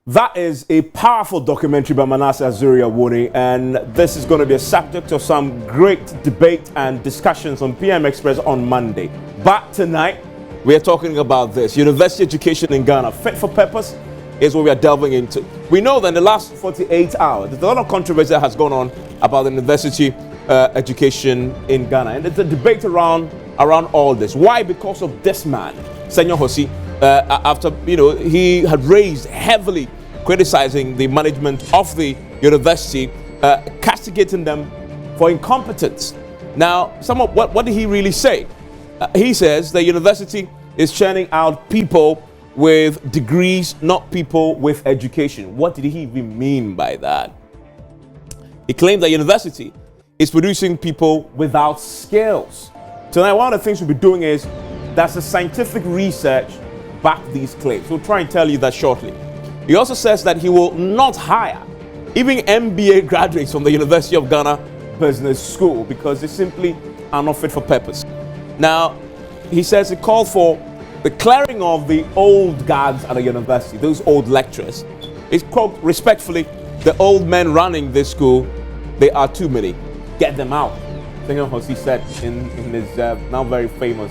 That is a powerful documentary by Manasseh Azuri-Awuni, and this is going to be a subject of some great debate and discussions on PM Express on Monday. But tonight, we are talking about this. University education in Ghana, fit for purpose, is what we are delving into. We know that in the last 48 hours, there's a lot of controversy that has gone on about the university education in Ghana. And there's a debate around all this. Why? Because of this man, Senyo Hosi. After he had raised heavily criticizing the management of the university, castigating them for incompetence. Now, what did he really say? He says the university is churning out people with degrees, not people with education. What did he even mean by that? He claimed that university is producing people without skills. Tonight, one of the things we'll be doing is that's the scientific research back these claims. We'll try and tell you that shortly. He also says that he will not hire even MBA graduates from the University of Ghana Business School because they simply are not fit for purpose. Now, he says he called for the clearing of the old guards at the university, those old lecturers. It's quote, respectfully, the old men running this school, they are too many. Get them out. Senyo Hosi said in his now very famous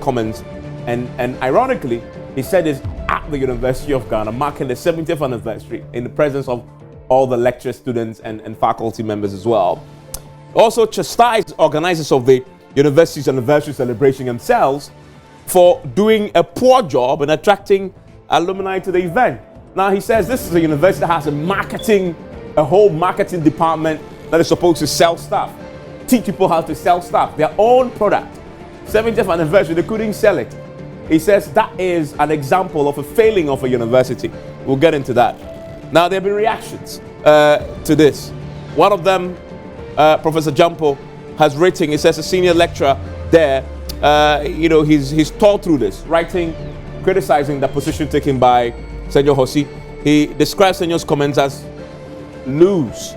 comments. And ironically, he said this at the University of Ghana, marking the 70th anniversary in the presence of all the lecture students and faculty members as well. Also chastised organizers of the university's anniversary celebration themselves for doing a poor job in attracting alumni to the event. Now he says this is a university that has a whole marketing department that is supposed to sell stuff, teach people how to sell stuff, their own product. 70th anniversary, they couldn't sell it. He says that is an example of a failing of a university. We'll get into that. Now, there have been reactions to this. One of them, Professor Jampo, has written, he says a senior lecturer there, he's thought through this, writing, criticizing the position taken by Senyo Hosi. He describes Senyo's comments as loose.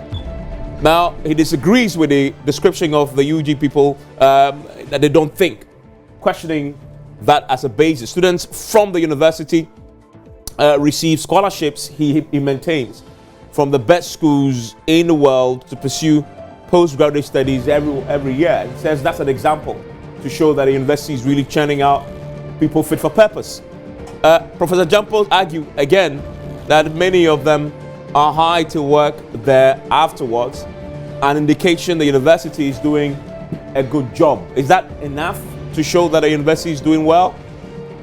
Now, he disagrees with the description of the UG people that they don't think, questioning that as a basis. Students from the university receive scholarships, he maintains, from the best schools in the world to pursue postgraduate studies every year. He says that's an example to show that the university is really churning out people fit for purpose. Professor Jampo argued again that many of them are hired to work there afterwards, an indication the university is doing a good job. Is that enough to show that the university is doing well?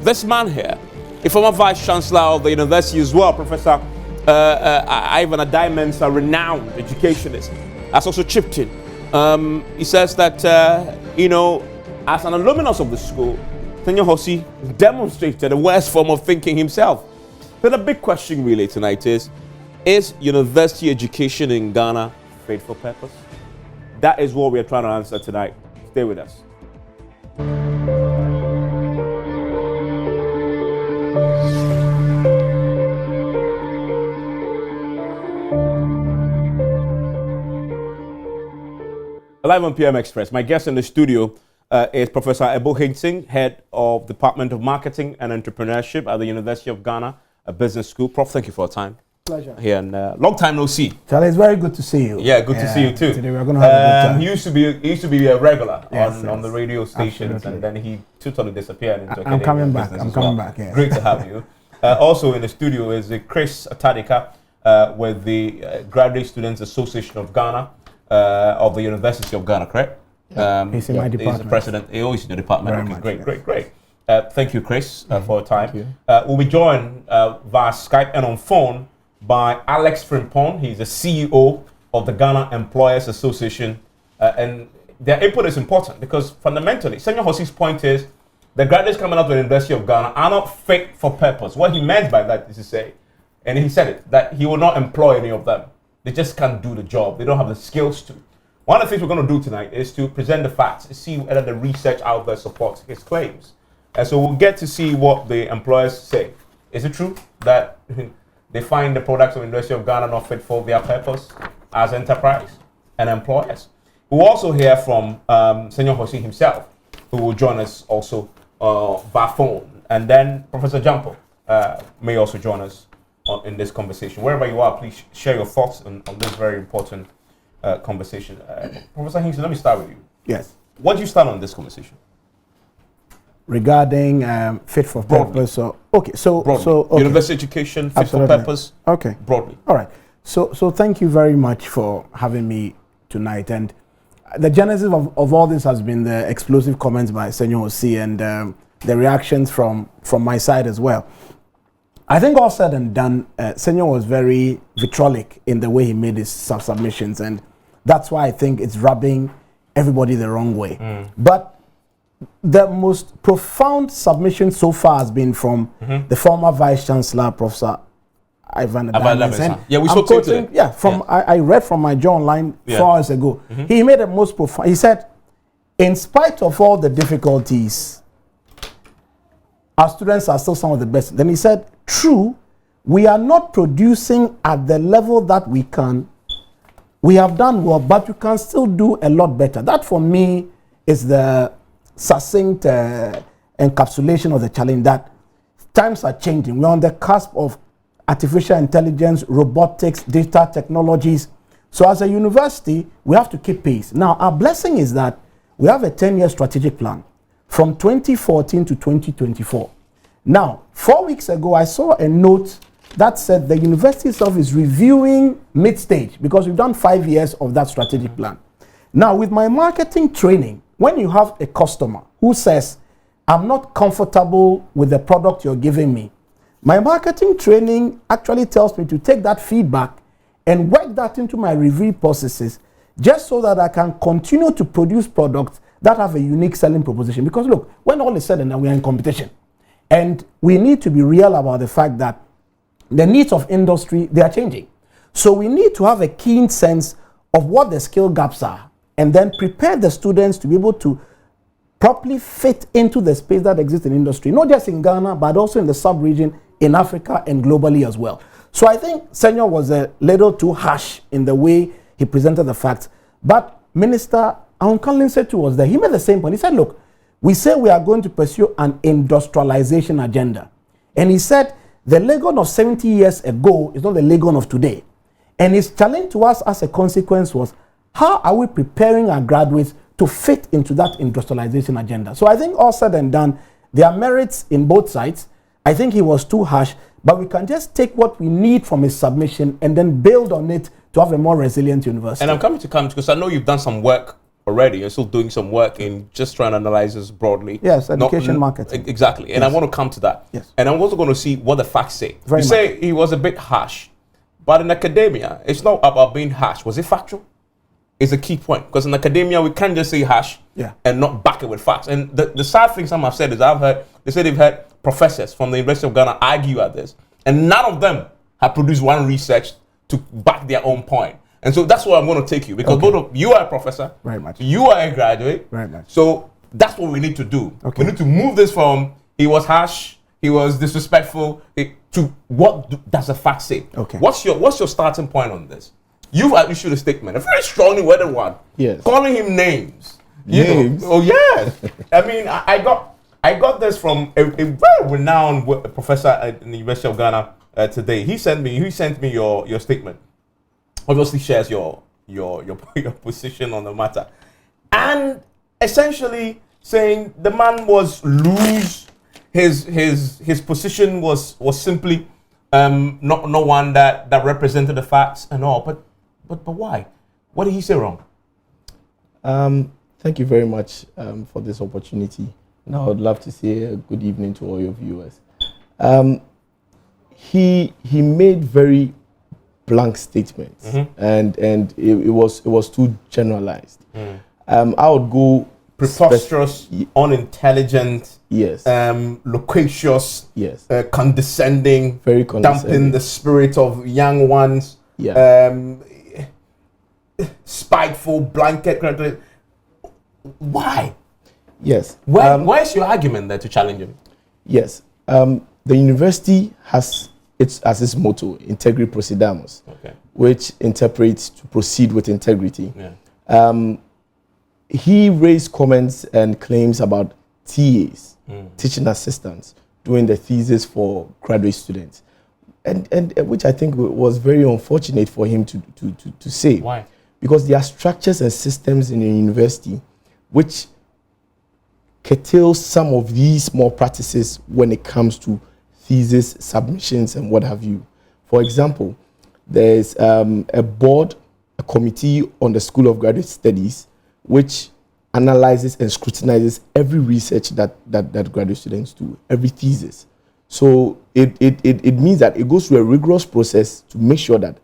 This man here, a former vice chancellor of the university as well, Professor Ivan Adai-Mensah, a renowned educationist, has also chipped in. He says that, as an alumnus of the school, Senyo Hosi demonstrated the worst form of thinking himself. But the big question really tonight is university education in Ghana fit for purpose? That is what we are trying to answer tonight. Stay with us. Live on PM Express. My guest in the studio is Professor Ebo Singh, head of Department of Marketing and Entrepreneurship at the University of Ghana Business School. Prof, thank you for your time. Pleasure. Here and long time no see. Charlie, it's very good to see you. Yeah, good to see you too. Today we're going to have a good time. He used to be a regular Yes, on the radio stations, absolutely. and then he totally disappeared into I'm coming back. business I'm as coming well. back. Yes. Great to have you. Also in the studio is Chris Atadika with the Graduate Students Association of Ghana of the University of Ghana, correct? He's in my department. He's the president. He's always in the department. Very Okay, much, great. Thank you, Chris, for your time. Thank you. We'll be joined via Skype and on phone by Alex Frimpong. He's the CEO of the Ghana Employers Association. And their input is important because fundamentally, Senyo Hosi's point is the graduates coming out of the University of Ghana are not fit for purpose. What he meant by that is to say, and he said it, that he will not employ any of them. They just can't do the job. They don't have the skills to. One of the things we're going to do tonight is to present the facts, to see whether the research out there supports his claims. And so we'll get to see what the employers say. Is it true that they find the products of the University of Ghana not fit for their purpose as enterprise and employers? We'll also hear from Senyo Hosi himself, who will join us also via phone. And then Professor Jampo may also join us in this conversation. Wherever you are, please share your thoughts on this very important conversation. Professor Hinkson, let me start with you. Yes. What do you start on this conversation? Regarding fit for purpose. Okay. University education, fit for purpose. Okay. Broadly. All right. So thank you very much for having me tonight. And the genesis of all this has been the explosive comments by Senyo Hosi and the reactions from my side as well. I think all said and done, Senyo was very vitriolic in the way he made his submissions, and that's why I think it's rubbing everybody the wrong way. But the most profound submission so far has been from the former Vice Chancellor, Professor Ivan Adams. Yeah, we spoke to him. Yeah, I read from my Joy Online 4 hours ago. He made the most profound. He said, in spite of all the difficulties, our students are still some of the best. Then he said, true, we are not producing at the level that we can. We have done well, but you can still do a lot better. That for me is the succinct encapsulation of the challenge, that times are changing. We're on the cusp of artificial intelligence, robotics, data technologies. So as a university, we have to keep pace. Now, our blessing is that we have a 10-year strategic plan from 2014 to 2024. Now, 4 weeks ago, I saw a note that said the university itself is reviewing mid-stage because we've done 5 years of that strategic plan. Now, with my marketing training, when you have a customer who says, I'm not comfortable with the product you're giving me, my marketing training actually tells me to take that feedback and work that into my review processes just so that I can continue to produce products that have a unique selling proposition. Because look, when all is said and done, we are in competition. And we need to be real about the fact that the needs of industry, they are changing. So we need to have a keen sense of what the skill gaps are and then prepare the students to be able to properly fit into the space that exists in industry, not just in Ghana, but also in the sub-region, in Africa and globally as well. So I think Senyo was a little too harsh in the way he presented the facts. But Minister Ahunkan said to us that he made the same point. He said, look, we say we are going to pursue an industrialization agenda. And he said, the Legon of 70 years ago is not the Legon of today. And his challenge to us as a consequence was, how are we preparing our graduates to fit into that industrialization agenda? So I think all said and done, there are merits in both sides. I think he was too harsh, but we can just take what we need from his submission and then build on it to have a more resilient university. And I'm coming to because I know you've done some work already. You're still doing some work in just trying to analyze this broadly. Yes, education marketing. Exactly. And I want to come to that. Yes. And I'm also going to see what the facts say. Very you much. say he was a bit harsh, but in academia, it's not about being harsh. Was it factual? Is a key point, because in academia we can't just say harsh and not back it with facts. And the sad thing some have said is they say they've heard professors from the University of Ghana argue at this, and none of them have produced one research to back their own point. And so that's where I'm going to take you, because both of you are a professor, very much. You are a graduate, very much. So that's what we need to do. Okay. We need to move this from he was harsh, he was disrespectful, to what does the fact say? Okay. What's your starting point on this? You've issued a statement, a very strongly worded one, calling him names. Names? Oh yes. I mean, I got this from a very renowned professor at the University of Ghana today. He sent me your statement. Obviously shares your position on the matter, and essentially saying the man was loose. His position was simply not one that represented the facts and all. But why? What did he say wrong? Thank you very much for this opportunity. Now I'd love to say a good evening to all your viewers. He made very blank statements, and it was too generalized. I would go preposterous, unintelligent, loquacious, condescending, very condescending, damping the spirit of young ones, spiteful, blanket. Why? Yes. Where's your argument there to challenge him? Yes. The university has its motto, Integri Procedamus, which interprets to proceed with integrity. He raised comments and claims about TAs, teaching assistants, doing the thesis for graduate students. and which I think was very unfortunate for him to say. Why? Because there are structures and systems in a university which curtail some of these more practices when it comes to thesis submissions and what have you. For example, there's a board, a committee on the School of Graduate Studies, which analyzes and scrutinizes every research that graduate students do, every thesis. So it means that it goes through a rigorous process to make sure that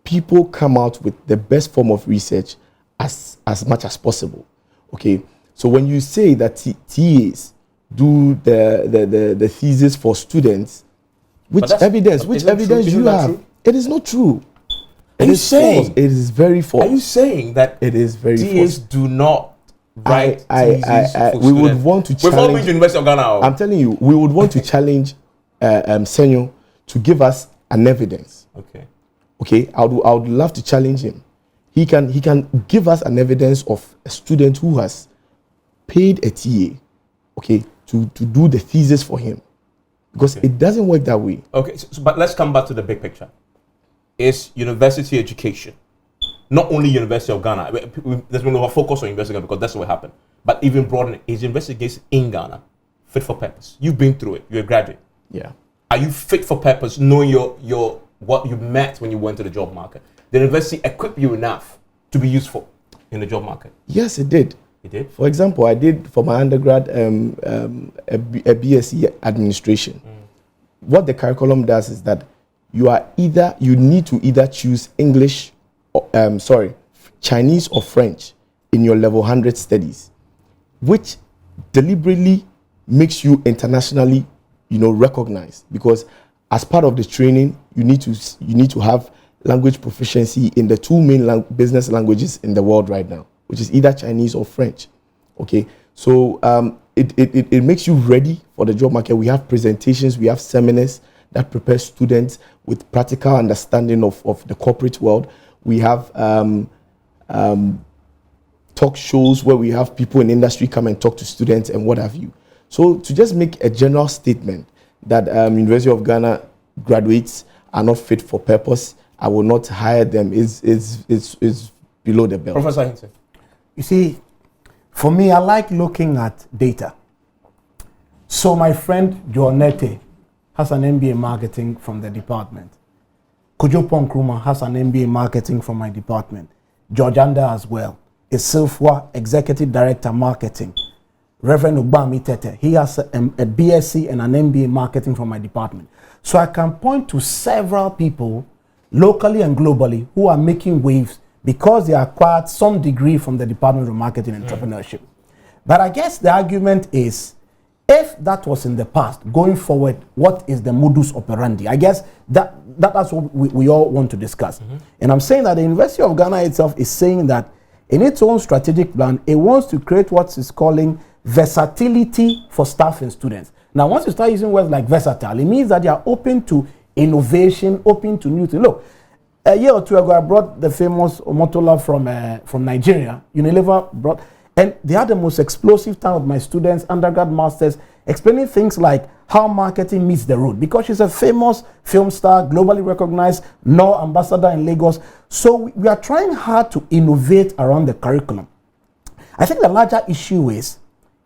people come out with the best form of research as much as possible. Okay, so when you say that TAs do the thesis for students, which evidence do you have? It is not true. Are you saying false. It is very false? Are you saying that it is very TAs false? do not write theses for we would want to challenge. We've all been to University of Ghana. I'm telling you, we would want to challenge Senyo to give us an evidence. Okay, I would love to challenge him. He can give us an evidence of a student who has paid a TA, okay, to do the thesis for him, because it doesn't work that way. Okay, but let's come back to the big picture. Is university education, not only University of Ghana, there's been a focus on University of Ghana because that's what happened, but even broader, is university education in Ghana fit for purpose? You've been through it. You're a graduate. Yeah. Are you fit for purpose, knowing your what you met when you went to the job market? Did the university equip you enough to be useful in the job market? Yes, it did. It did? For example, I did for my undergrad a BSc administration. What the curriculum does is that you need to either choose English, or, Chinese or French in your level 100 studies, which deliberately makes you internationally, recognized, because as part of the training, you need to have language proficiency in the two main business languages in the world right now, which is either Chinese or French. Okay, so it makes you ready for the job market. We have presentations, we have seminars that prepare students with practical understanding of the corporate world. We have talk shows where we have people in industry come and talk to students and what have you. So to just make a general statement that University of Ghana graduates are not fit for purpose, I will not hire them, is below the belt. Professor Hinton. You see, for me, I like looking at data. So my friend Jonete has an MBA marketing from the department. Kojo Ponkruma has an MBA marketing from my department. George Anda as well. Isilfwa, Executive Director Marketing. Reverend Ugbami Tete, he has a BSc and an MBA marketing from my department. So I can point to several people, locally and globally, who are making waves because they acquired some degree from the Department of Marketing and Entrepreneurship. But I guess the argument is, if that was in the past, going forward, what is the modus operandi? I guess that's what we all want to discuss. And I'm saying that the University of Ghana itself is saying that in its own strategic plan, it wants to create what is calling versatility for staff and students. Now, once you start using words like versatile, it means that they are open to innovation, open to new things. Look, a year or two ago, I brought the famous Omotola from Nigeria. Unilever brought, and they had the most explosive time with my students, undergrad, masters, explaining things like how marketing meets the road, because she's a famous film star, globally recognized, NOR ambassador in Lagos. So we are trying hard to innovate around the curriculum. I think the larger issue is,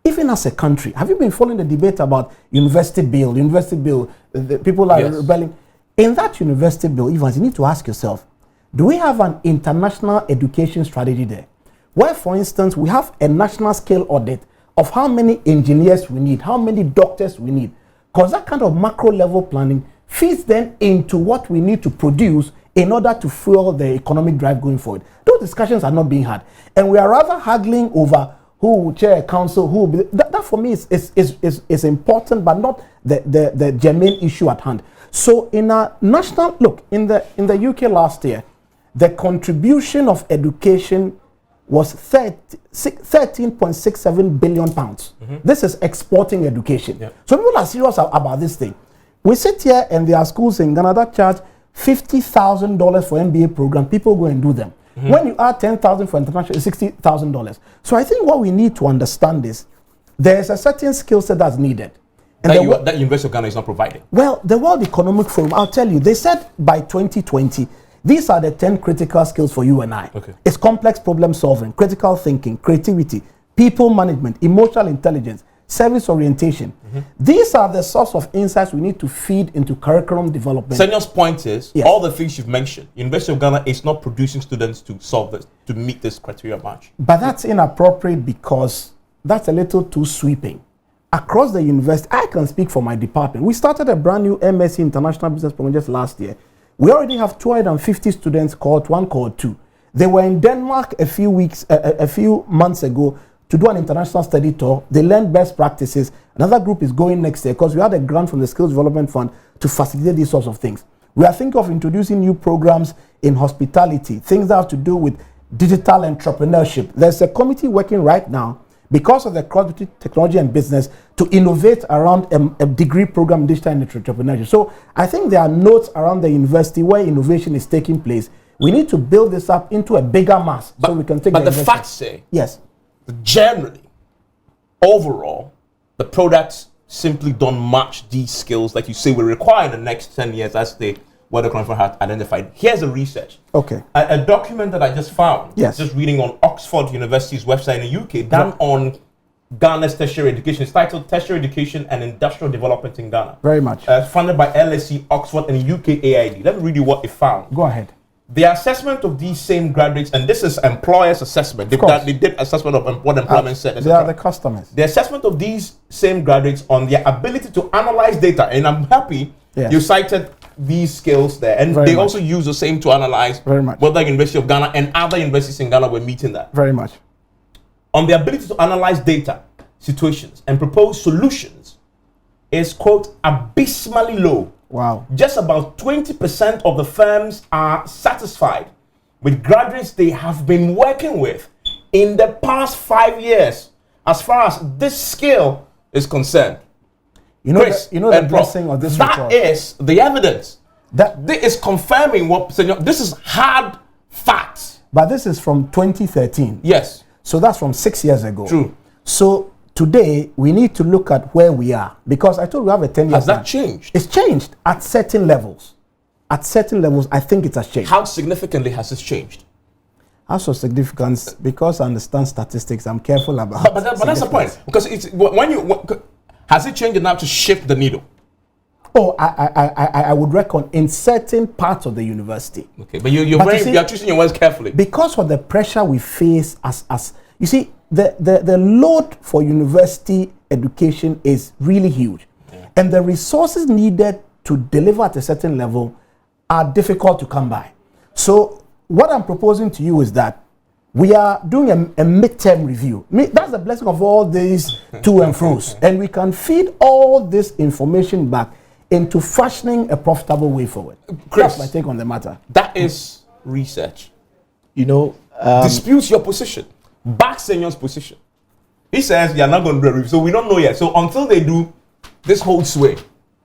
even as a country, have you been following the debate about university bill? The people are rebelling. In that university bill, Evans, you need to ask yourself, do we have an international education strategy there? Where, for instance, we have a national scale audit of how many engineers we need, how many doctors we need. Because that kind of macro level planning feeds then into what we need to produce in order to fuel the economic drive going forward. Those discussions are not being had. And we are rather haggling over who will chair a council, who will be, that for me is important, but not the germane issue at hand. So in a national look, in the UK last year, the contribution of education was 13.67 billion pounds. This is exporting education. So people are serious about this thing. We sit here and there are schools in Ghana that charge $50,000 for MBA program. People go and do them. When you add 10,000 for international, it's $60,000. So I think what we need to understand is there's a certain skill set that's needed. And that University of Ghana is not providing. Well, the World Economic Forum, I'll tell you, they said by 2020, these are the 10 critical skills for you and I. Okay. It's complex problem solving, critical thinking, creativity, people management, emotional intelligence, service orientation. These are the sorts of insights we need to feed into curriculum development. Senyor's point is, all the things you've mentioned, University of Ghana is not producing students to solve this, to meet this criteria match. But that's inappropriate because that's a little too sweeping. Across the university, I can speak for my department. We started a brand new MSc International Business program just last year. We already have 250 students, cohort 1, cohort 2. They were in Denmark a few months ago to do an international study tour. They learned best practices. Another group is going next year because we had a grant from the Skills Development Fund to facilitate these sorts of things. We are thinking of introducing new programs in hospitality, things that have to do with digital entrepreneurship. There's a committee working right now because of the cross between technology and business to innovate around a degree program in digital entrepreneurship. So I think there are notes around the university where innovation is taking place. We need to build this up into a bigger mass so we can take. But the facts say, yes, generally, overall, the products simply don't match these skills that you say will require in the next 10 years as the World Economic Forum has identified. Here's the research. Okay. A document that I just found. Yes. Just reading on Oxford University's website in the UK, done on Ghana's tertiary education. It's titled Tertiary Education and Industrial Development in Ghana. Very much. Funded by LSE, Oxford, and UK AID. Let me read you what it found. Go ahead. The assessment of these same graduates, and this is employers' assessment. They did assessment of what employment said. They are the customers. The assessment of these same graduates on their ability to analyze data, and I'm happy you cited these skills there, and they also use the same to analyze whether University of Ghana and other universities in Ghana were meeting that. Very much. On the ability to analyze data, situations, and propose solutions is, quote, abysmally low. Wow. Just about 20% of the firms are satisfied with graduates they have been working with in the past 5 years as far as this skill is concerned. You know, Chris, the blessing of this report. That is the evidence. This is confirming what this is hard facts. But this is from 2013. Yes. So that's from 6 years ago. True. So today we need to look at where we are, because I told you we have a 10-year Has that changed? It's changed at certain levels. At certain levels, I think it has changed. How significantly has this changed? How so significance? Because I understand statistics, I'm careful about. But that's the point. Because it's has it changed enough to shift the needle? Oh, I would reckon in certain parts of the university. Okay, but you're choosing your words carefully. Because of the pressure we face as you see, the load for university education is really huge. Yeah. And the resources needed to deliver at a certain level are difficult to come by. So what I'm proposing to you is that we are doing a midterm review. That's the blessing of all these to and fro's. And we can feed all this information back into fashioning a profitable way forward. Chris, that's my take on the matter. That is research. You know, disputes your position, backs Senyor's position. He says you're not going to do a review, so we don't know yet. So until they do, this holds sway.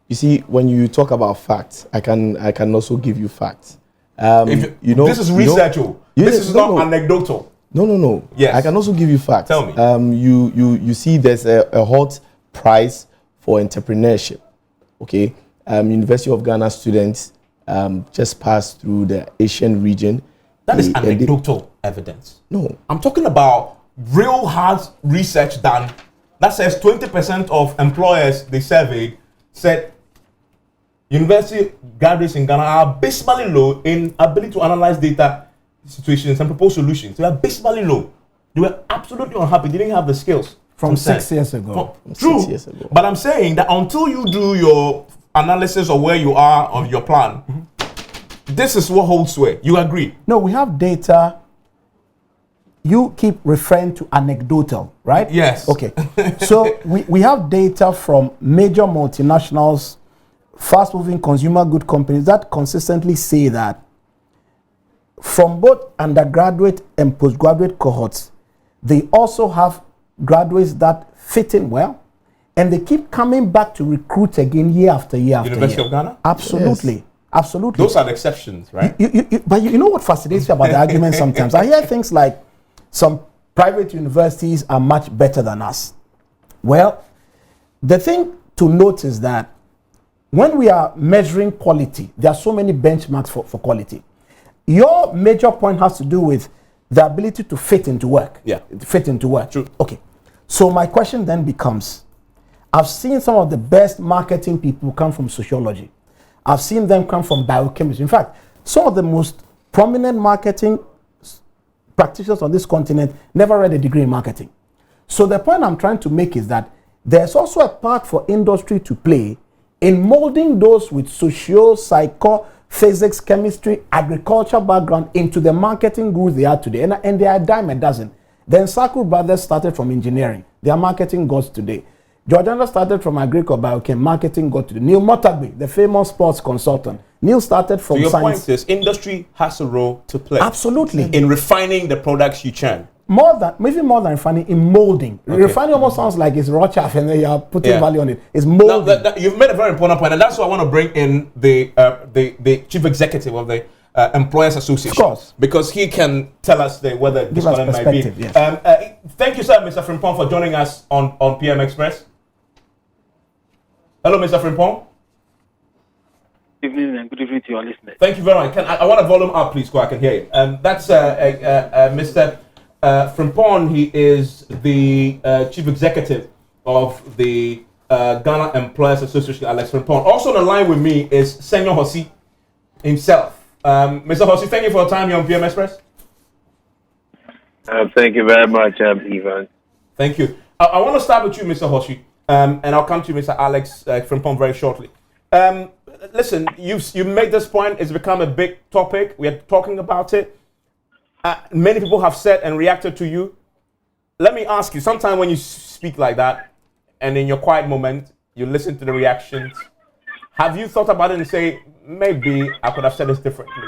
You see, when you talk about facts, I can also give you facts. This is research. This is not anecdotal. No. Yes. I can also give you facts. Tell me. You see, there's a hot prize for entrepreneurship. Okay. University of Ghana students just passed through the Asian region. That is anecdotal evidence. No. I'm talking about real hard research done that says 20% of employers they surveyed said university graduates in Ghana are abysmally low in ability to analyze data situations and propose solutions. They are abysmally low. They were absolutely unhappy. They didn't have the skills. From 6 years ago. True. 6 years ago. But I'm saying that until you do your analysis of where you are of your plan, this is what holds sway. You agree? No, we have data. You keep referring to anecdotal, right? Yes. Okay. So we have data from major multinationals, fast-moving consumer good companies that consistently say that from both undergraduate and postgraduate cohorts, they also have graduates that fit in well, and they keep coming back to recruit again year after year after year. University of Ghana? Absolutely. Yes. Absolutely. Those are the exceptions, right? But you know what fascinates me about the argument sometimes? I hear things like some private universities are much better than us. Well, the thing to notice that when we are measuring quality, there are so many benchmarks for quality. Your major point has to do with the ability to fit into work. Yeah. Fit into work. True. Okay. So my question then becomes, I've seen some of the best marketing people come from sociology. I've seen them come from biochemistry. In fact, some of the most prominent marketing practitioners on this continent never read a degree in marketing. So the point I'm trying to make is that there's also a part for industry to play in molding those with socio, psycho, physics, chemistry, agriculture background into the marketing gurus they are today. And they are a dime a dozen. Then Saku Brothers started from engineering. They are marketing gods today. Georgiana started from agriculture, biochem, marketing god today. Neil Motagbe, the famous sports consultant. Neil started from science. So your science. point is industry has a role to play. Absolutely. In refining the products you churn. Maybe more than refining, in molding. Okay. Refining almost sounds like it's raw chaff and then you're putting value on it. It's molding. Now, you've made a very important point, and that's why I want to bring in the chief executive of the Employers Association. Of course. Because he can tell us whether this one might be. Yes. Thank you, sir, Mr. Frimpong, for joining us on PM Express. Hello, Mr. Frimpong. Good evening and good evening to your listeners. Thank you very much. I want to volume up, please, so I can hear you. That's Mr. Frimpong. He is the chief executive of the Ghana Employers Association, Alex Frimpong. Also on the line with me is Senyo Hosi himself. Mr. Hosi, thank you for your time here on PM Express. Thank you very much, Ivan. Thank you. I want to start with you, Mr. Hosi, and I'll come to you, Mr. Alex Frimpong, very shortly. Listen, you made this point. It's become a big topic. We are talking about it. Many people have said and reacted to you. Let me ask you, sometime when you speak like that, and in your quiet moment, you listen to the reactions, have you thought about it and say, maybe I could have said this differently?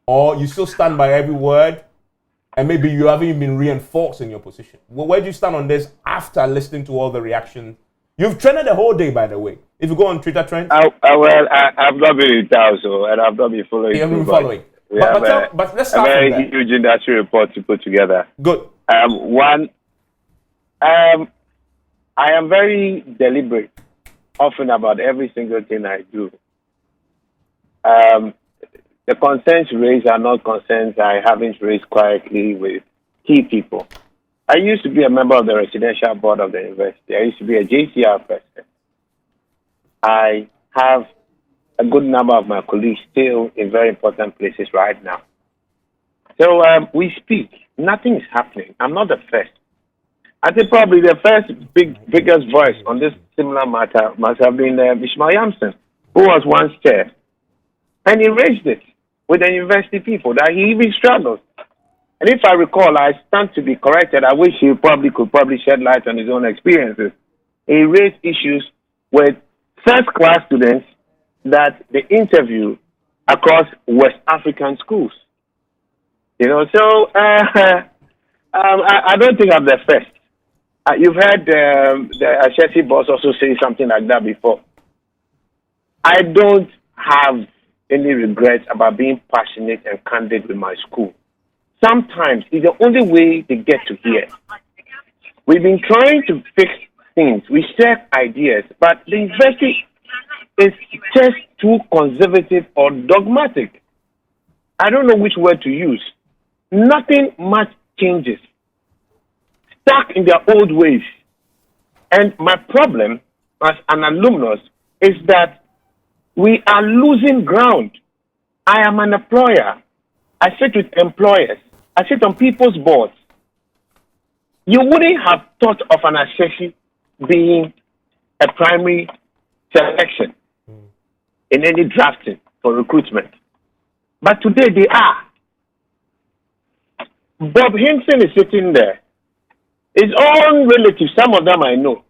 Or you still stand by every word, and maybe you haven't even been reinforced in your position? Well, where do you stand on this after listening to all the reactions? You've trended the whole day, by the way. If you go on Twitter trends. I've not been in town, and I've not been following. You haven't been following. But let's start from that. A very huge industry report to put together. Good. I am very deliberate, often about every single thing I do. The concerns raised are not concerns I haven't raised quietly with key people. I used to be a member of the residential board of the university. I used to be a JCR president. I have a good number of my colleagues still in very important places right now. So we speak. Nothing is happening. I'm not the first. I think probably the first biggest voice on this similar matter must have been Ishmael Yamson, who was once chair. And he raised it with the university people that he even struggled. And if I recall, I stand to be corrected. I wish he could shed light on his own experiences. He raised issues with first-class students that they interview across West African schools. So I don't think I'm the first. You've heard the Ashesi boss also say something like that before. I don't have any regrets about being passionate and candid with my school. Sometimes it's the only way they get to hear. We've been trying to fix things. We share ideas, but the university is just too conservative or dogmatic. I don't know which word to use. Nothing much changes. Stuck in their old ways. And my problem as an alumnus is that we are losing ground. I am an employer. I sit with employers. I sit on people's boards. You wouldn't have thought of an assessee being a primary selection in any drafting for recruitment. But today they are. Bob Hinson is sitting there. His own relatives, some of them I know,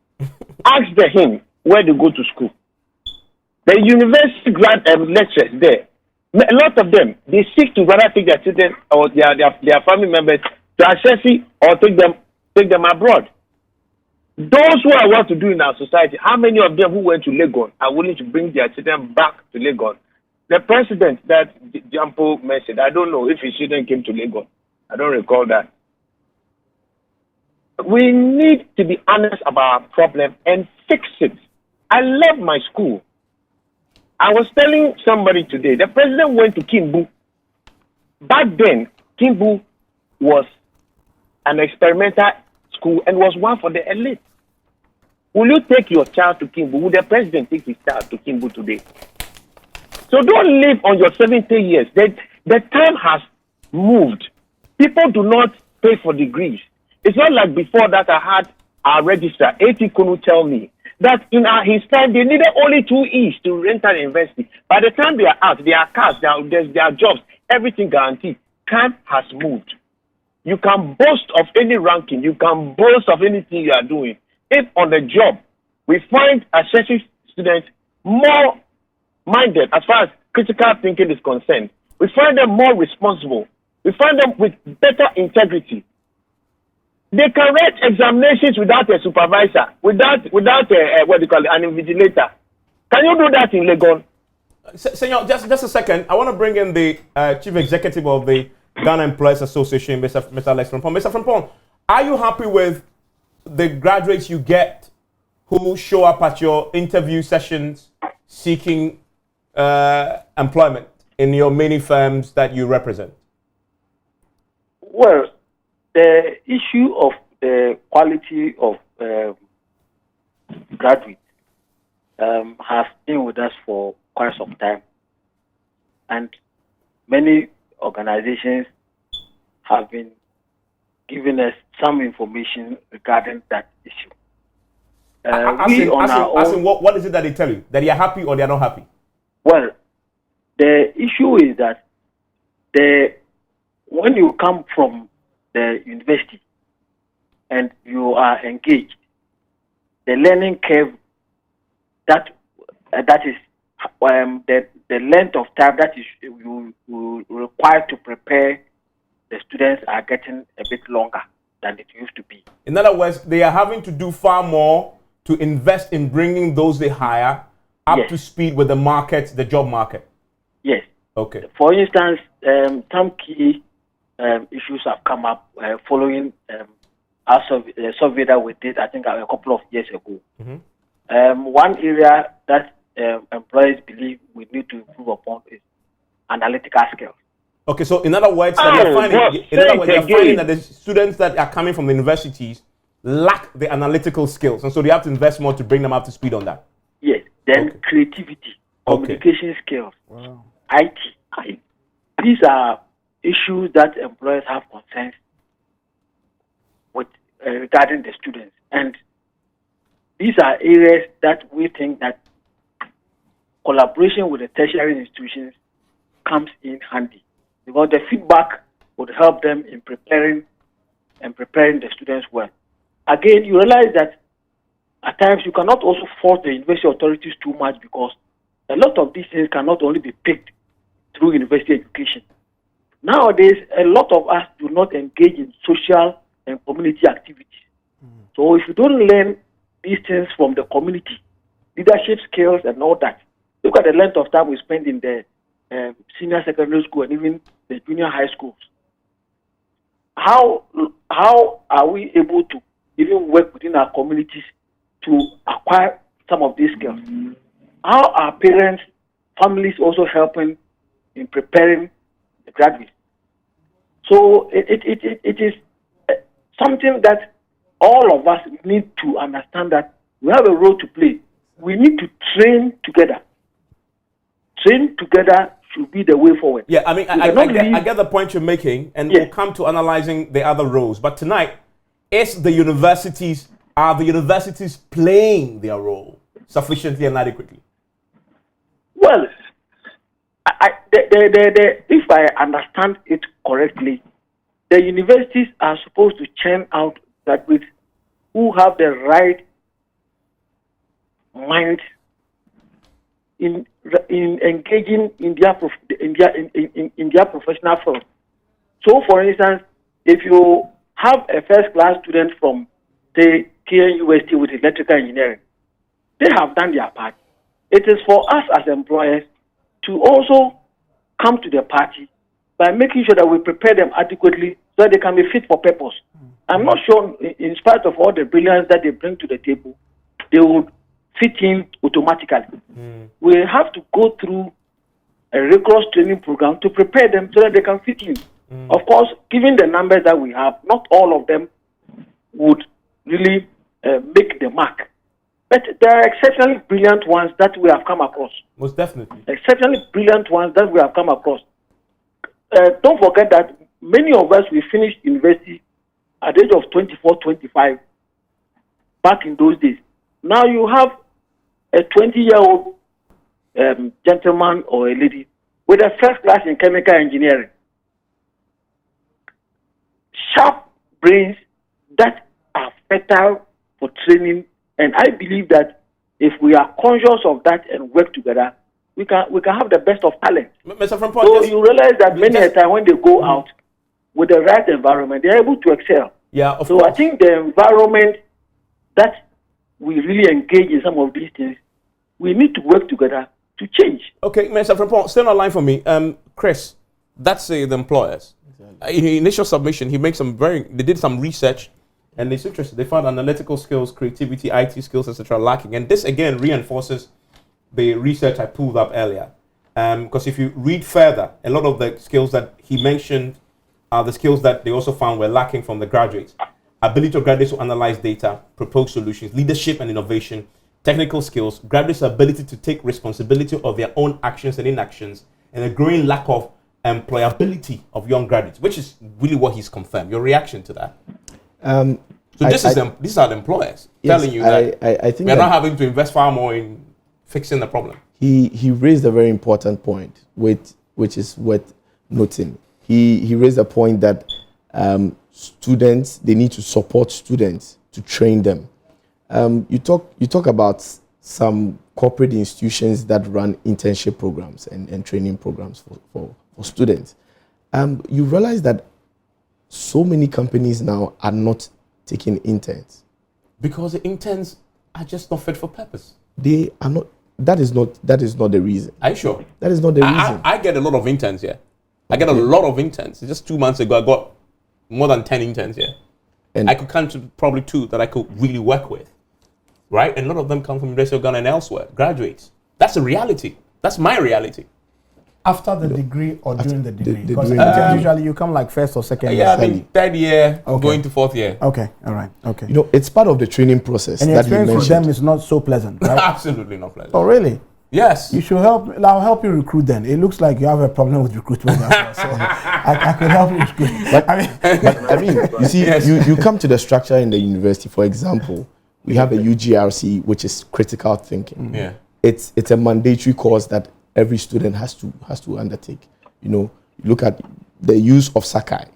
asked him where they go to school. The university grad lecturers there, a lot of them, they seek to rather take their children or their family members to assess or take them abroad. Those who are well to do in our society, how many of them who went to Legon are willing to bring their children back to Legon? The president that Jampo mentioned, I don't know if his children came to Legon. I don't recall that. We need to be honest about our problem and fix it. I love my school. I was telling somebody today, the president went to Kimbu. Back then, Kimbu was an experimental school and was one for the elite. Will you take your child to Kimbu? Will the president take his child to Kimbu today? So don't live on your 70 years. The time has moved. People do not pay for degrees. It's not like before that I had our registrar, A.T. Kunu, tell me that in his time they needed only 2 E's to enter the university. By the time they are out, there are cars, there are jobs, everything guaranteed. Time has moved. You can boast of any ranking. You can boast of anything you are doing. If on the job, we find associate students more minded as far as critical thinking is concerned, we find them more responsible. We find them with better integrity. They can write examinations without a supervisor, without what do you call it, an invigilator. Can you do that in Legon? Senyo, just a second. I want to bring in the Chief Executive of the Ghana Employers Association, Mr. Alex Frimpong. Mr. Frimpong, are you happy with the graduates you get who show up at your interview sessions seeking employment in your many firms that you represent? Well, the issue of the quality of graduates has been with us for quite some time, and many organizations have been giving us some information regarding that issue. What is it that they tell you? That they are happy or they are not happy? Well, the issue is that when you come from the university and you are engaged, the learning curve that is the length of time that is you require to prepare the students are getting a bit longer than it used to be. In other words, they are having to do far more to invest in bringing those they hire up to speed with the market, the job market. Yes. Okay. For instance, some key issues have come up following a survey that we did, I think, a couple of years ago. Mm-hmm. One area that employers believe we need to improve upon is analytical skills. Okay, so in other words, they're finding that the students that are coming from the universities lack the analytical skills, and so they have to invest more to bring them up to speed on that. Yes. Then creativity, communication skills, IT. These are issues that employers have concerns with regarding the students, and these are areas that we think that collaboration with the tertiary institutions comes in handy, because the feedback would help them in preparing the students well. Again, you realize that at times you cannot also force the university authorities too much, because a lot of these things cannot only be picked through university education. Nowadays, a lot of us do not engage in social and community activities. So if you don't learn these things from the community, leadership skills and all that, look at the length of time we spend in the senior secondary school and even the junior high schools. How are we able to even work within our communities to acquire some of these skills? How are parents, families also helping in preparing the graduates? So it is something that all of us need to understand, that we have a role to play. We need to train together. Train together should be the way forward. Yeah, I mean, I get the point you're making, and we'll come to analyzing the other roles. But tonight, are the universities playing their role sufficiently and adequately? Well, if I understand it correctly, the universities are supposed to churn out graduates who have the right mind in engaging in their professional field. So, for instance, if you have a first-class student from, say, KNUST with electrical engineering, they have done their part. It is for us as employers to also come to the party by making sure that we prepare them adequately so that they can be fit for purpose. I'm not sure, in spite of all the brilliance that they bring to the table, they would fit in automatically. We have to go through a rigorous training program to prepare them so that they can fit in. Of course, given the numbers that we have, not all of them would really make the mark. But there are exceptionally brilliant ones that we have come across. Most definitely. Exceptionally brilliant ones that we have come across. Don't forget that many of us, we finished university at the age of 24, 25, back in those days. Now you have a 20-year-old gentleman or a lady with a first class in chemical engineering. Sharp brains that are fertile for training, and I believe that if we are conscious of that and work together, we can have the best of talent. Mr. Frimpong, so you realize that many a time when they go out with the right environment, they're able to excel. Yeah, of so course. I think the environment that we really engage in some of these things, we need to work together to change. Okay, Mr. Frimpong, stay on the line for me. Chris, that's the employers. In the initial submission, they did some research, and it's interesting. They found analytical skills, creativity, IT skills, etc. lacking. And this again reinforces the research I pulled up earlier. Because if you read further, a lot of the skills that he mentioned are the skills that they also found were lacking from the graduates. Ability of graduates to analyze data, propose solutions, leadership and innovation, technical skills, graduates' ability to take responsibility of their own actions and inactions, and a growing lack of employability of young graduates, which is really what he's confirmed. Your reaction to that? These are the employers telling you that I think we are not having to invest far more in fixing the problem. He raised a very important point, which is worth noting. He raised a point that students, they need to support students to train them. You talk about some corporate institutions that run internship programs and training programs for students. You realize that so many companies now are not taking interns. Because the interns are just not fit for purpose. They are not. That is not the reason. Are you sure? That is not the reason. I get a lot of interns here. I get a lot of interns. Just 2 months ago, I got more than 10 interns here. And I could count to probably 2 that I could really work with. Right? And a lot of them come from University of Ghana and elsewhere, graduates. That's a reality. That's my reality. After the degree or during the degree? Because usually you come like first or second year. Yeah, I mean, 3rd year, going to 4th year. Okay, all right, okay. It's part of the training process. And the experience for them is not so pleasant, right? Absolutely not pleasant. Oh, really? Yes. You should help. I'll help you recruit then. It looks like you have a problem with recruitment. So I can help you recruit. But I mean, you see, yes. you come to the structure in the university. For example, we have a UGRC, which is critical thinking. Yeah. It's a mandatory course that every student has to undertake. You look at the use of Sakai,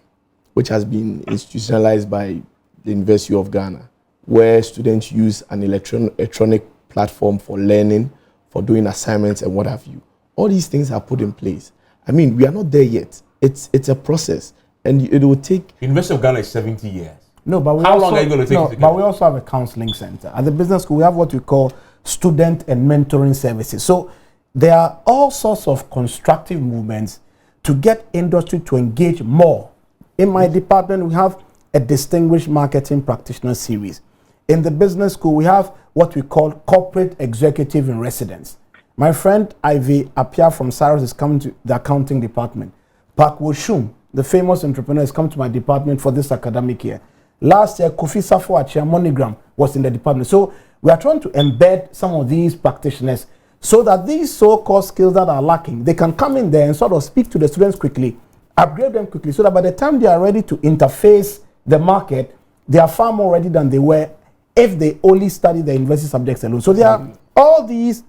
which has been institutionalized by the University of Ghana, where students use an electronic platform for learning, for doing assignments and what have you. All these things are put in place. I mean, we are not there yet. It's a process, and it will take. University of Ghana is 70 years. No, but how long are you going to take? No, but we also have a counseling center at the business school. We have what we call student and mentoring services. So there are all sorts of constructive movements to get industry to engage more. In my department, we have a distinguished marketing practitioner series. In the business school, we have what we call corporate executive in residence. My friend Ivy Apia from Cyrus is coming to the accounting department. Park Woshum, the famous entrepreneur, has come to my department for this academic year. Last year, Kofi Safo Achia Monogram was in the department. So we are trying to embed some of these practitioners so that these so-called skills that are lacking, they can come in there and sort of speak to the students quickly, upgrade them quickly, so that by the time they are ready to interface the market, they are far more ready than they were if they only study the university subjects alone. So there are all these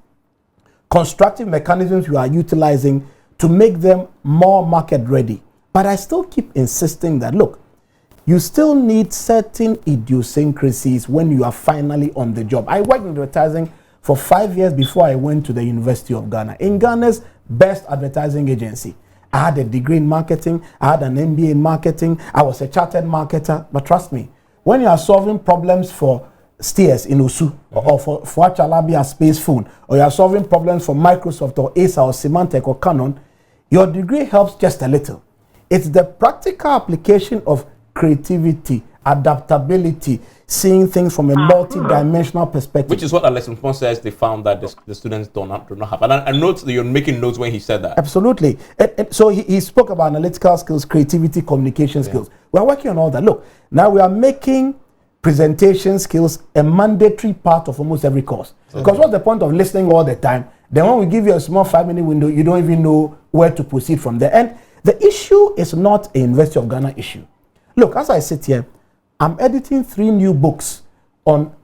constructive mechanisms we are utilizing to make them more market ready. But I still keep insisting that, look, you still need certain idiosyncrasies when you are finally on the job. I worked in advertising for 5 years before I went to the University of Ghana. In Ghana's best advertising agency, I had a degree in marketing, I had an MBA in marketing, I was a chartered marketer. But trust me, when you are solving problems for Steers in Osu, or for Achalabia Space Phone, or you are solving problems for Microsoft or Acer or Symantec or Canon, your degree helps just a little. It's the practical application of creativity, adaptability, seeing things from a multi-dimensional perspective. Which is what Alex Mpon says they found that the students do not have. And I note that you're making notes when he said that. Absolutely. And so he spoke about analytical skills, creativity, communication skills. We're working on all that. Look, now we are making presentation skills a mandatory part of almost every course. Because what's the point of listening all the time? Then when we give you a small 5-minute window, you don't even know where to proceed from there. And the issue is not a University of Ghana issue. Look, as I sit here, I'm editing 3 new books on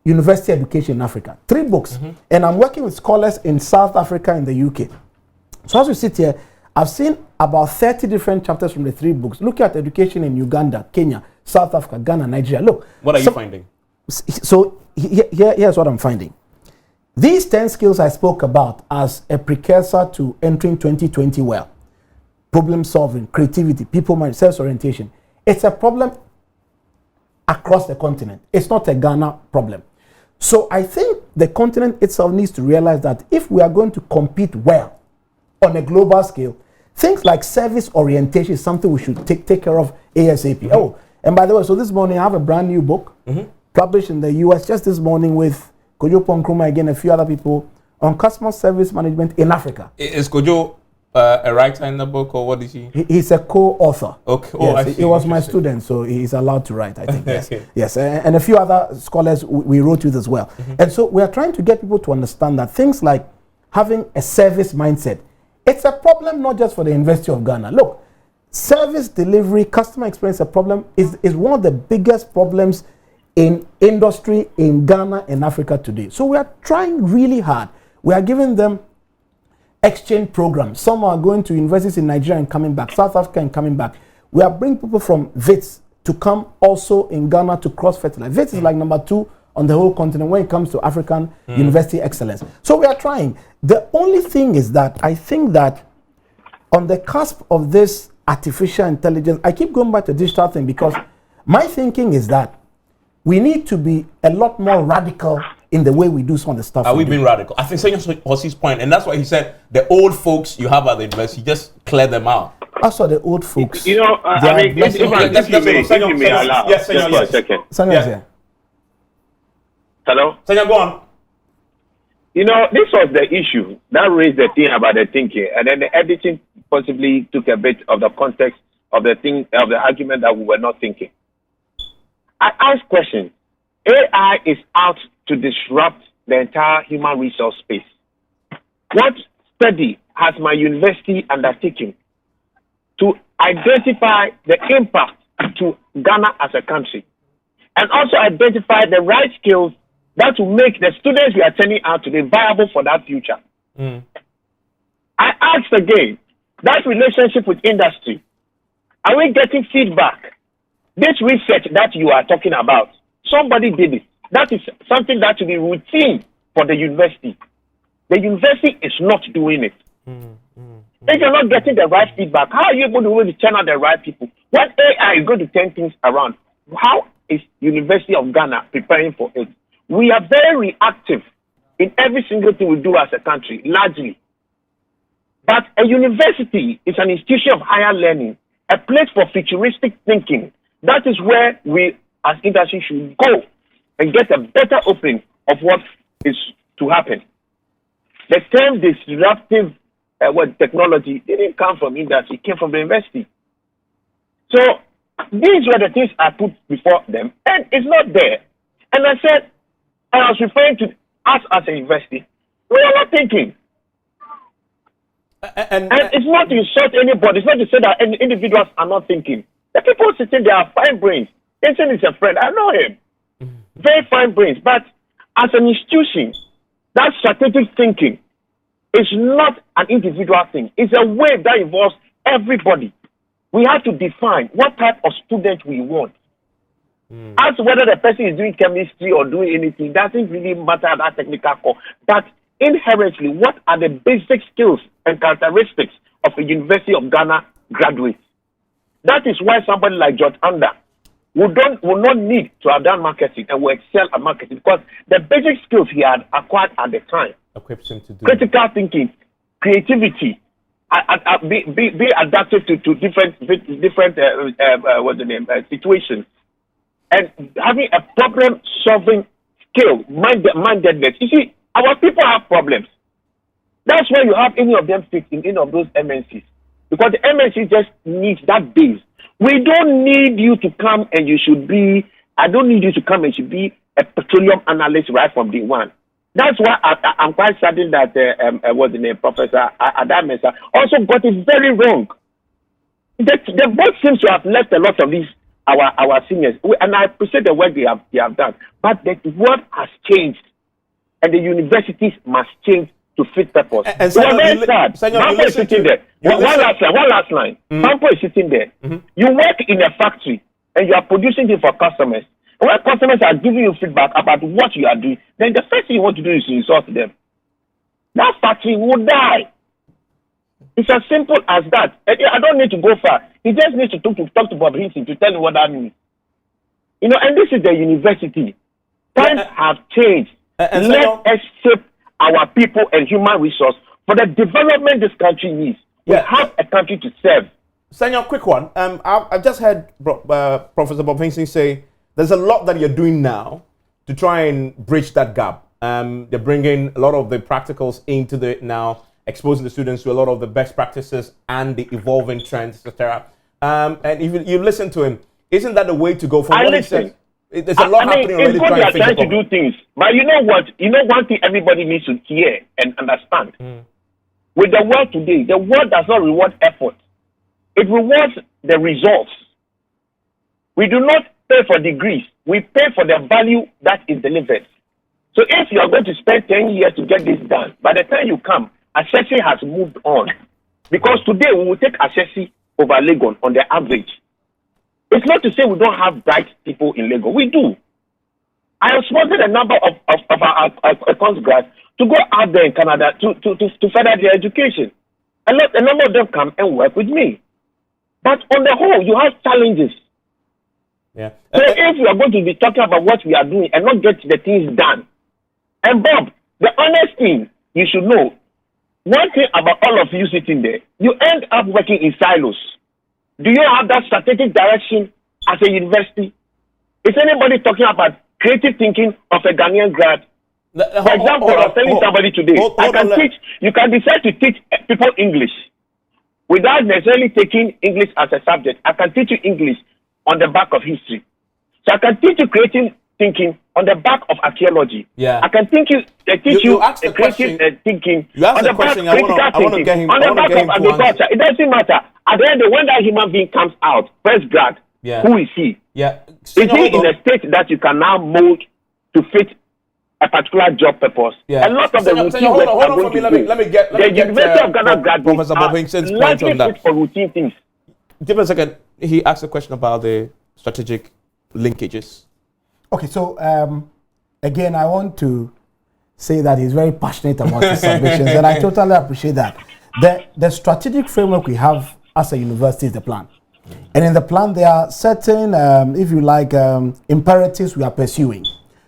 university education in Africa. 3 books. And I'm working with scholars in South Africa and the UK. So as we sit here, I've seen about 30 different chapters from the 3 books. Look at education in Uganda, Kenya, South Africa, Ghana, Nigeria. Look. What are you finding? So here's what I'm finding. These 10 skills I spoke about as a precursor to entering 2020 well. Problem solving, creativity, people management, self-orientation. It's a problem across the continent. It's not a Ghana problem. So I think the continent itself needs to realize that if we are going to compete well on a global scale, things like service orientation is something we should take care of ASAP. Oh, and by the way, so this morning I have a brand new book published in the US just this morning with Kojo Ponkruma, again, a few other people on customer service management in Africa. Is Kojo a writer in the book, or what is he? He's a co-author. Okay. Yes, he was my student, so he's allowed to write, I think. Yes, yes, and a few other scholars we wrote with as well. And so we are trying to get people to understand that things like having a service mindset, it's a problem not just for the University of Ghana. Look, service delivery, customer experience, a problem is one of the biggest problems in industry in Ghana and Africa today. So we are trying really hard. We are giving them exchange programs. Some are going to universities in Nigeria and coming back, South Africa and coming back. We are bringing people from WITS to come also in Ghana to cross-fertilize. WITS is like number 2 on the whole continent when it comes to African university excellence. So we are trying. The only thing is that I think that on the cusp of this artificial intelligence, I keep going back to digital thing because my thinking is that we need to be a lot more radical in the way we do some of the stuff. Are we being radical? I think Senyo Hosi's point, and that's why he said the old folks you have at the university, just clear them out. Also, the old folks. You know, I mean, if you may allow, yes, just for a second. Senyo's here. Hello? Senyo, go on. You know, this was the issue that raised the thing about the thinking, and then the editing possibly took a bit of the context of the thing, of the argument that we were not thinking. I asked questions. AI is out to disrupt the entire human resource space. What study has my university undertaken to identify the impact to Ghana as a country, and also identify the right skills that will make the students we are sending out to be viable for that future? I asked again, that relationship with industry, are we getting feedback? This research that you are talking about, somebody did it. That is something that should be routine for the university. The university is not doing it. If you're not getting the right feedback, how are you going to really channel the right people? When AI is going to turn things around, how is University of Ghana preparing for it? We are very reactive in every single thing we do as a country, largely. But a university is an institution of higher learning, a place for futuristic thinking. That is where we as industry should go and get a better opening of what is to happen. The term disruptive technology didn't come from industry, it came from the university. So these were the things I put before them, and it's not there. And I said, I was referring to us as a university. We are not thinking. And it's not to insult anybody. It's not to say that individuals are not thinking. The people sitting there are fine brains. Vincent is a friend. I know him. Very fine brains. But as an institution, that strategic thinking is not an individual thing. It's a wave that involves everybody. We have to define what type of student we want. As to whether the person is doing chemistry or doing anything, doesn't really matter at that technical core. But inherently, what are the basic skills and characteristics of a University of Ghana graduate? That is why somebody like George Anda will not need to have done marketing and will excel at marketing, because the basic skills he had acquired at the time, equips him to do critical thinking, creativity, be adaptive to different situations. and having a problem-solving skill, mindedness. You see, our people have problems. That's why you have any of them fit in any of those MNCs. Because the MNC just needs that base. We don't need you to come and you should be, I don't need you to come and should be a petroleum analyst right from day one. That's why I'm quite saddened that what's the name, Professor Adamesa also got it very wrong. The board seems to have left a lot of these our seniors, and I appreciate the work they have done. But the world has changed, and the universities must change to fit purpose. And so very sad. Mampo is sitting there. One last line. Mampo is sitting there. You work in a factory and you are producing it for customers. When customers are giving you feedback about what you are doing, then the first thing you want to do is to insult them. That factory will die. It's as simple as that. I don't need to go far. He just needs to talk to Bob Hinton to tell him what that means. You know, and this is the university. Times have changed. Let us shape our people and human resource for the development this country needs. We have a country to serve. Senyo, quick one. I've just heard Professor Bob Hinton say there's a lot that you're doing now to try and bridge that gap. They're bringing a lot of the practicals into the now, exposing the students to a lot of the best practices and the evolving trends, etc. And if you listen to him, isn't that the way to go? From what he says, there's a lot happening already. It's good they are trying to do things, but you know what? You know one thing everybody needs to hear and understand. With the world today, the world does not reward effort; it rewards the results. We do not pay for degrees; we pay for the value that is delivered. So, if you are going to spend 10 years to get this done, by the time you come, assessing has moved on, because today we will take assessing over Legon on the average. It's not to say we don't have bright people in Lagos. We do. I have sponsored a number of our accounts grads to go out there in Canada to further their education. A number of them come and work with me. But on the whole, you have challenges. Yeah. So if we are going to be talking about what we are doing and not get the things done, and Bob, the honest thing you should know, one thing about all of you sitting there, you end up working in silos. Do you have that strategic direction as a university? Is anybody talking about creative thinking of a Ghanaian grad? For example, I was telling somebody today, you can decide to teach people English without necessarily taking English as a subject. I can teach you English on the back of history. So I can teach you creative thinking on the back of archaeology. Yeah. I can teach you creative thinking on the back of critical thinking, on the back of agriculture. It doesn't matter. At the end, when that human being comes out, first grad, who is he? Yeah. Is he in a state that you can now mold to fit a particular job purpose? Yeah. A lot of the routine hold work on for me. Let me get the University of Ghana graduates Professor Bob Hinton's point largely on that. fit for routine things. Give me a second. He asked a question about the strategic linkages. Okay, so again, I want to say that he's very passionate about his submissions, and I totally appreciate that. The strategic framework we have as a university is the plan. And in the plan, there are certain, if you like, imperatives we are pursuing.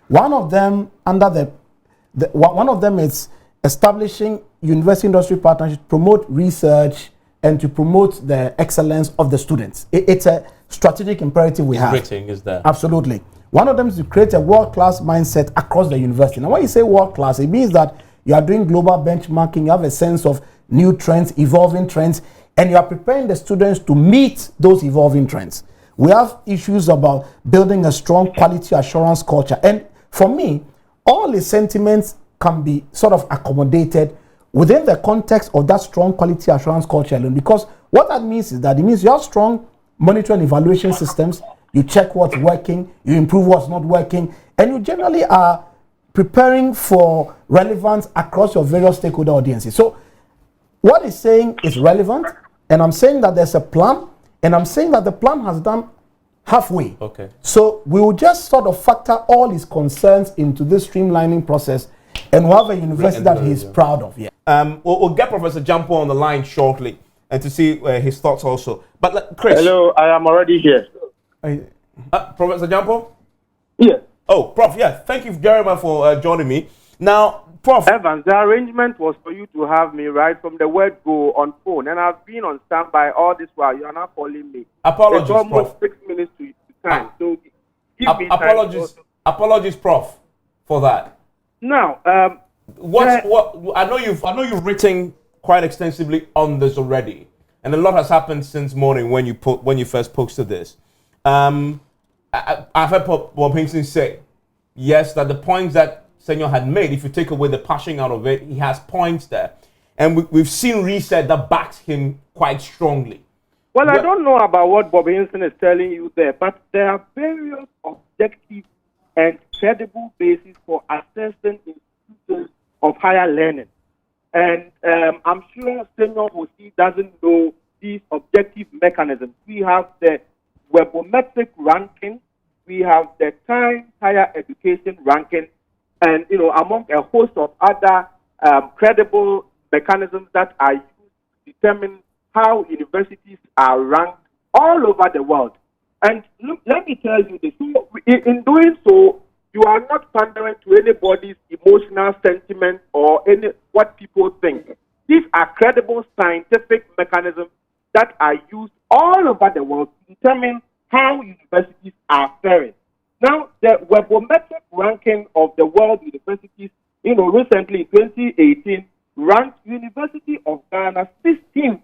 One of them, one of them is establishing university industry partnerships to promote research and to promote the excellence of the students. It's a strategic imperative we have. Rating is there. Absolutely. One of them is to create a world-class mindset across the university. Now, when you say world-class, it means that you are doing global benchmarking, you have a sense of new trends, evolving trends, and you are preparing the students to meet those evolving trends. We have issues about building a strong quality assurance culture. And for me, all the sentiments can be sort of accommodated within the context of that strong quality assurance culture alone. Because what that means is that it means you have strong monitoring and evaluation systems, you check what's working, you improve what's not working, and you generally are preparing for relevance across your various stakeholder audiences. So what he's saying is relevant, and I'm saying that there's a plan, and I'm saying that the plan has done halfway. Okay. So we will just sort of factor all his concerns into this streamlining process, and we'll have a university that he's proud of. Yeah. We'll get Professor Jampo on the line shortly, and to see his thoughts also. But Chris. Hello, I am already here. Professor Jampo? Yes. Oh, Prof, yeah. Thank you very much for joining me. Now, Prof. Evans, the arrangement was for you to have me right from the word go on phone, and I've been on standby all this while. You are not calling me. Apologies, it's almost Prof. 6 minutes to time. So give me apologies, apologies, Prof, for that. Now, I know you've written quite extensively on this already, and a lot has happened since morning when you first posted this. I've heard Bob Hinson say, yes, that the points that Senyo had made, if you take away the passion out of it, he has points there, and we've seen research that backs him quite strongly. Well, I don't know about what Bob Hinson is telling you there, but there are various objective and credible basis for assessing institutions of higher learning. And I'm sure Senyo Hosi doesn't know these objective mechanisms. We have the webometric ranking, we have the Times Higher Education ranking, and among a host of other credible mechanisms that are used to determine how universities are ranked all over the world. And look, let me tell you this. In doing so, you are not pandering to anybody's emotional sentiment or what people think. These are credible scientific mechanisms that are used all over the world to determine how universities are faring. Now, the webometric ranking of the world universities, recently in 2018, ranked University of Ghana 16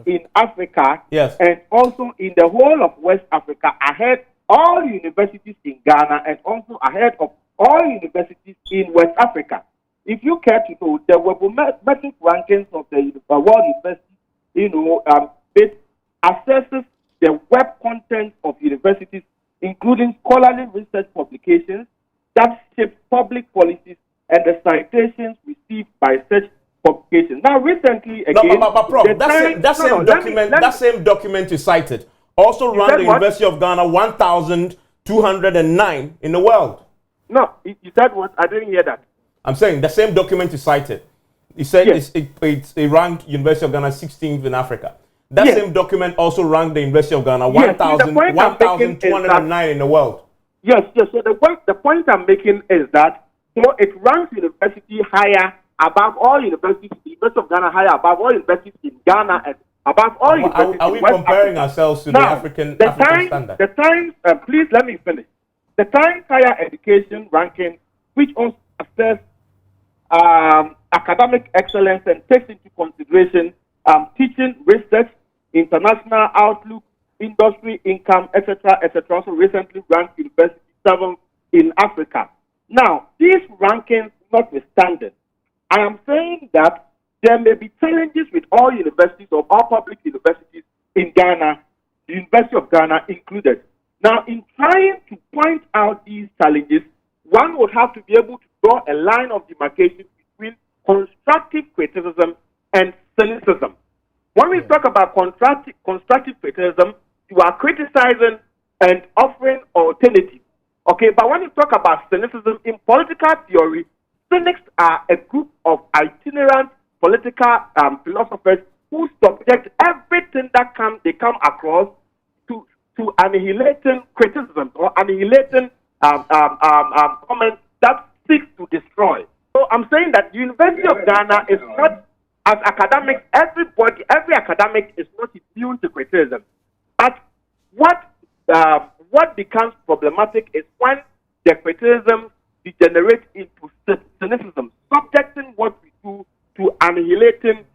in Africa, yes, and also in the whole of West Africa, ahead all universities in Ghana and also ahead of all universities in West Africa. If you care to know, the webometric rankings of the world universities, it assesses the web content of universities, including scholarly research publications that shape public policies and the citations received by such publications. Now, recently, again, but Prof, that same document you cited also ranked the University of Ghana 1,209 in the world. No, you said what? I didn't hear that. I'm saying the same document you cited. You said yes, it ranked University of Ghana 16th in Africa. That yes, same document also ranked the University of Ghana yes, 1,209 in the world. Yes. So the point I'm making is that it ranks university higher above all universities. The University of Ghana higher above all universities in Ghana and above all universities. Are we comparing ourselves to the African standard? The Times, please let me finish. The Times Higher Education ranking, which also assess academic excellence and takes into consideration teaching, research, international outlook, industry income, etc., also recently ranked University 7th in Africa. Now, these rankings notwithstanding, I am saying that there may be challenges with all universities or all public universities in Ghana, the University of Ghana included. Now, in trying to point out these challenges, one would have to be able to draw a line of demarcation between constructive criticism and cynicism. When we talk about constructive criticism, you are criticizing and offering alternatives. Okay, but when you talk about cynicism in political theory, cynics are a group of itinerant political philosophers who subject everything that they come across to annihilating criticism or annihilating comments that seek to destroy. So I'm saying that the University of Ghana is not, as academics, every academic is not immune to criticism. But what becomes problematic is when the criticism degenerates into cynicism, subjecting what we do to annihilating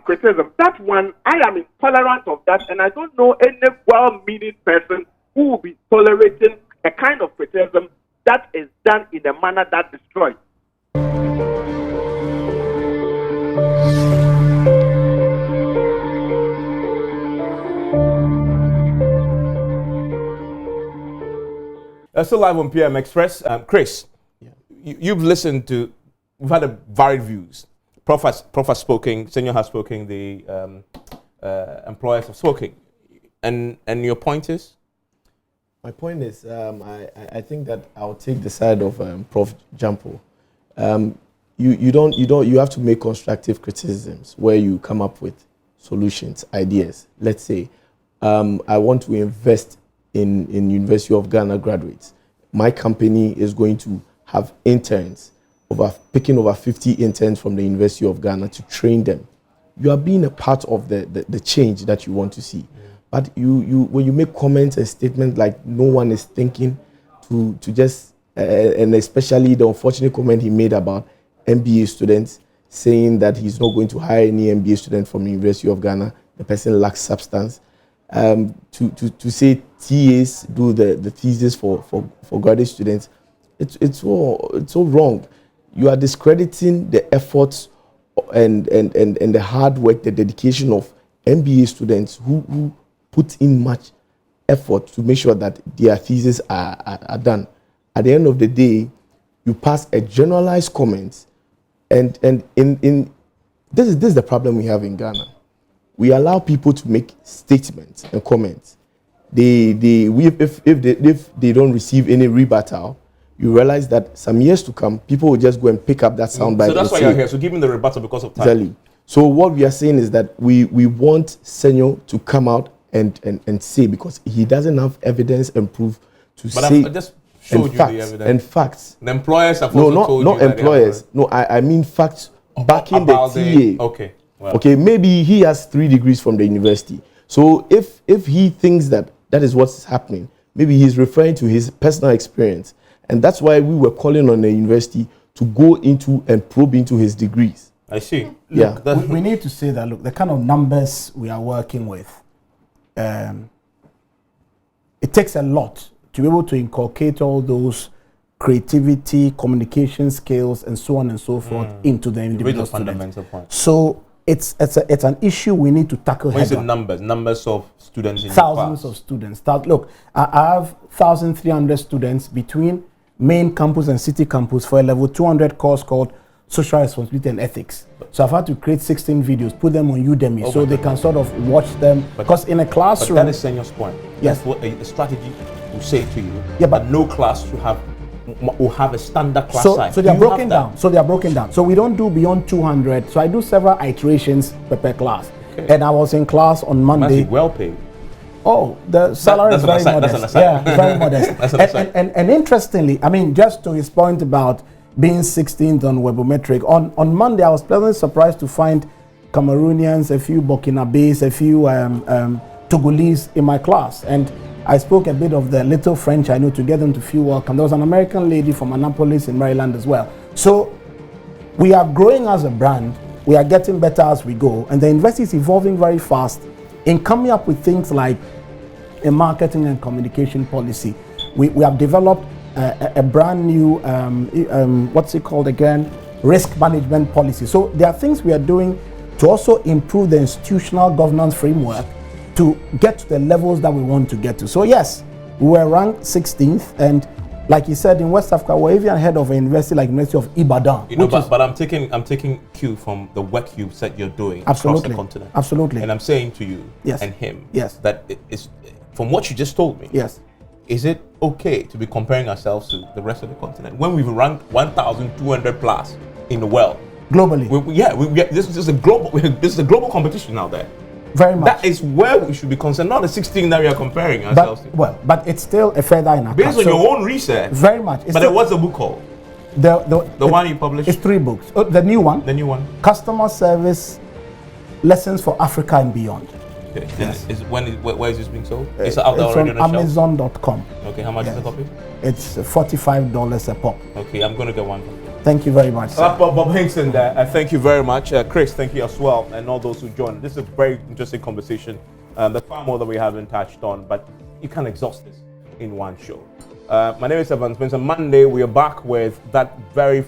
criticism. That one, I am intolerant of that, and I don't know any well-meaning person who will be tolerating a kind of criticism that is done in a manner that destroys. Still live on PM Express. Chris, you've listened to, we've had a varied views. Prof has spoken, Senyo has spoken, the employers have spoken. And your point is? My point is, I think that I'll take the side of Prof. Jampo. You have to make constructive criticisms where you come up with solutions, ideas. Let's say, I want to invest in University of Ghana graduates. My company is going to have interns, picking over 50 interns from the University of Ghana to train them. You are being a part of the change that you want to see. But when you make comments and statements like no one is thinking to just and especially the unfortunate comment he made about MBA students, saying that he's not going to hire any MBA student from the University of Ghana. The person lacks substance. To say TAs do the thesis for graduate students, it's all wrong. You are discrediting the efforts and the hard work, the dedication of MBA students who put in much effort to make sure that their theses are done. At the end of the day, you pass a generalized comment, and in this is the problem we have in Ghana. We allow people to make statements and comments. If they don't receive any rebuttal, you realize that some years to come, people will just go and pick up that soundbite. So that's why you're here. So give me the rebuttal because of time. Exactly. So what we are saying is that we want Senyo to come out and say, because he doesn't have evidence and proof to say. But I just showed you the evidence. And facts. The employers have also told you. No, not employers. No, I mean facts backing the TA. Okay. Well. Okay, maybe he has 3 degrees from the university. So if he thinks that is what's happening, maybe he's referring to his personal experience. And that's why we were calling on the university to go into and probe into his degrees. I see. Look, we need to say that, look, the kind of numbers we are working with, it takes a lot to be able to inculcate all those creativity, communication skills, and so on and so forth into the individual student. So it's an issue we need to tackle. What is the numbers of students in thousands of students. Look, I have 1,300 students between main campus and city campus for a level 200 course called Social Responsibility and Ethics. So I've had to create 16 videos, put them on Udemy, so they can sort of watch them. Because in a classroom, but that is Senyo's point. Yes, that's what a strategy will say to you. Yeah, but no class will have a standard class size. So they are broken down. So they are broken down. So we don't do beyond 200. So I do several iterations per class. Okay. And I was in class on Monday. Well paid. Oh, the salary is very modest. Yeah, very modest. And interestingly, I mean, just to his point about being 16th on Webometric, on Monday I was pleasantly surprised to find Cameroonians, a few Burkinabés, a few Togolese in my class. And I spoke a bit of the little French I know to get them to feel welcome. There was an American lady from Annapolis in Maryland as well. So we are growing as a brand. We are getting better as we go. And the university is evolving very fast in coming up with things like a marketing and communication policy. We have developed a brand new, what's it called again? Risk management policy. So there are things we are doing to also improve the institutional governance framework to get to the levels that we want to get to. So yes, we were ranked 16th, and like you said, in West Africa, we're even ahead of a university like University of Ibadan. You know, but I'm taking cue from the work you said you're doing across the continent. Absolutely. And I'm saying to you and him that it is, from what you just told me, is it okay to be comparing ourselves to the rest of the continent when we've ranked 1,200 plus in the world? Globally. This is a global competition out there. Very much. That is where we should be concerned, not the 16 that we are comparing ourselves to. But it's still a feather in our cap. Based on your own research. Very much. But what's the book called? The one you published? It's 3 books. The new one. The new one. Customer Service Lessons for Africa and Beyond. Okay. Yes. Where is this being sold? It's out there already on Amazon.com. Okay, how much is the copy? It's $45 a pop. Okay, I'm going to get one. Thank you very much. Bob Hinkson there. Thank you very much. Chris, thank you as well. And all those who joined. This is a very interesting conversation. There's far more that we haven't touched on, but you can't exhaust this in one show. My name is Evan Spencer. Monday, we are back with that very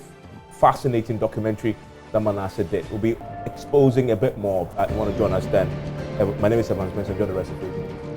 fascinating documentary that Manasseh did. We'll be exposing a bit more. I want to join us then. My name is Evan Spencer. Enjoy the rest of the evening.